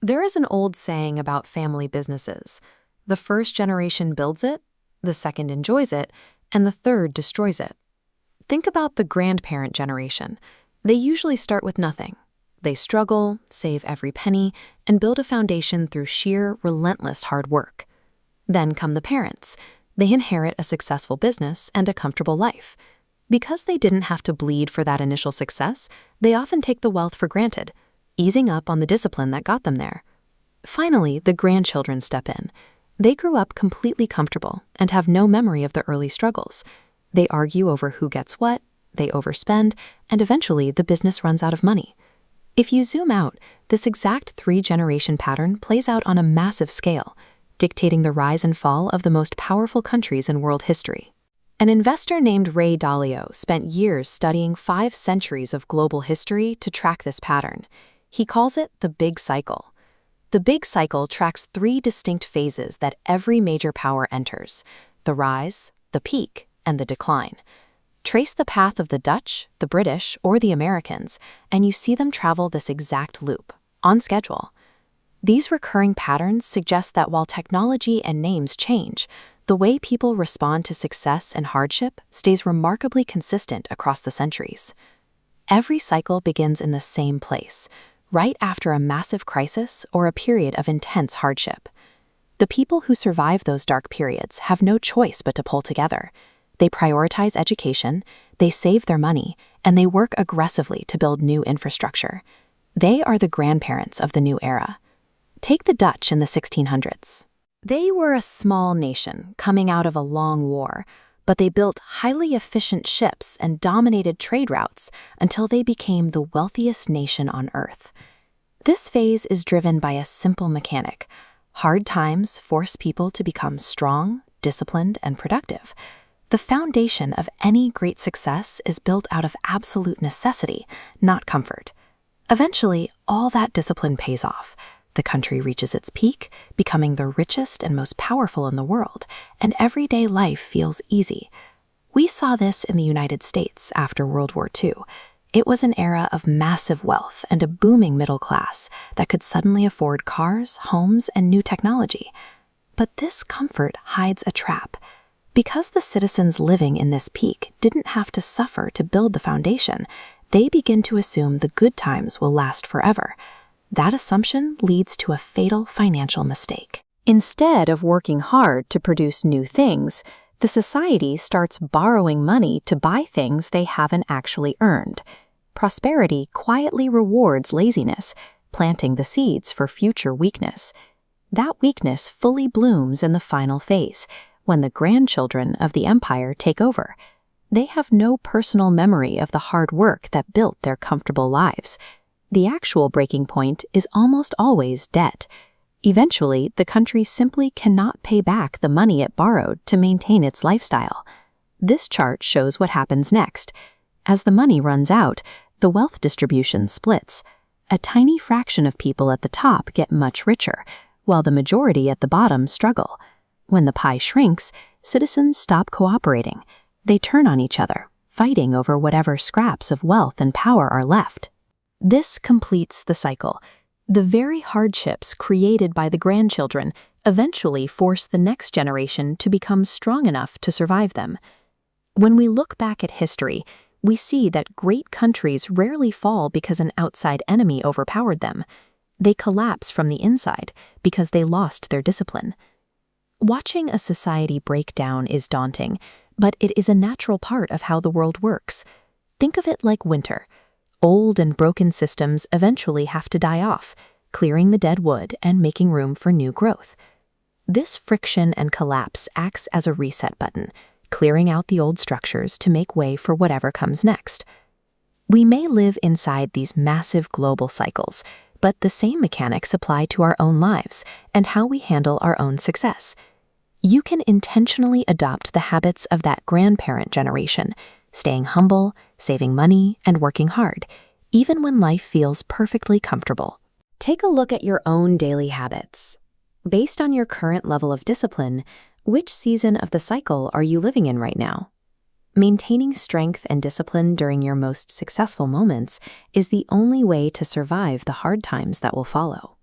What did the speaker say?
There is an old saying about family businesses. The first generation builds it, the second enjoys it, and the third destroys it. Think about the grandparent generation. They usually start with nothing. They struggle, save every penny, and build a foundation through sheer, relentless hard work. Then come the parents. They inherit a successful business and a comfortable life. Because they didn't have to bleed for that initial success, they often take the wealth for granted, easing up on the discipline that got them there. Finally, the grandchildren step in. They grew up completely comfortable and have no memory of the early struggles. They argue over who gets what, they overspend, and eventually the business runs out of money. If you zoom out, this exact three-generation pattern plays out on a massive scale, dictating the rise and fall of the most powerful countries in world history. An investor named Ray Dalio spent years studying 5 centuries of global history to track this pattern. He calls it the Big Cycle. The Big Cycle tracks 3 distinct phases that every major power enters: the rise, the peak, and the decline. Trace the path of the Dutch, the British, or the Americans, and you see them travel this exact loop, on schedule. These recurring patterns suggest that while technology and names change, the way people respond to success and hardship stays remarkably consistent across the centuries. Every cycle begins in the same place, right after a massive crisis or a period of intense hardship. The people who survive those dark periods have no choice but to pull together. They prioritize education, they save their money, and they work aggressively to build new infrastructure. They are the grandparents of the new era. Take the Dutch in the 1600s. They were a small nation coming out of a long war, but they built highly efficient ships and dominated trade routes until they became the wealthiest nation on Earth. This phase is driven by a simple mechanic. Hard times force people to become strong, disciplined, and productive. The foundation of any great success is built out of absolute necessity, not comfort. Eventually, all that discipline pays off. The country reaches its peak, becoming the richest and most powerful in the world, and everyday life feels easy. We saw this in the United States after World War II. It was an era of massive wealth and a booming middle class that could suddenly afford cars, homes, and new technology. But this comfort hides a trap. Because the citizens living in this peak didn't have to suffer to build the foundation, they begin to assume the good times will last forever. That assumption leads to a fatal financial mistake. Instead of working hard to produce new things, the society starts borrowing money to buy things they haven't actually earned. Prosperity quietly rewards laziness, planting the seeds for future weakness. That weakness fully blooms in the final phase, when the grandchildren of the empire take over. They have no personal memory of the hard work that built their comfortable lives. The actual breaking point is almost always debt. Eventually, the country simply cannot pay back the money it borrowed to maintain its lifestyle. This chart shows what happens next. As the money runs out, the wealth distribution splits. A tiny fraction of people at the top get much richer, while the majority at the bottom struggle. When the pie shrinks, citizens stop cooperating. They turn on each other, fighting over whatever scraps of wealth and power are left. This completes the cycle. The very hardships created by the grandchildren eventually force the next generation to become strong enough to survive them. When we look back at history, we see that great countries rarely fall because an outside enemy overpowered them. They collapse from the inside because they lost their discipline. Watching a society break down is daunting, but it is a natural part of how the world works. Think of it like winter. Old and broken systems eventually have to die off, clearing the dead wood and making room for new growth. This friction and collapse acts as a reset button, clearing out the old structures to make way for whatever comes next. We may live inside these massive global cycles, but the same mechanics apply to our own lives and how we handle our own success. You can intentionally adopt the habits of that grandparent generation, staying humble, saving money, and working hard, even when life feels perfectly comfortable. Take a look at your own daily habits. Based on your current level of discipline, which season of the cycle are you living in right now? Maintaining strength and discipline during your most successful moments is the only way to survive the hard times that will follow.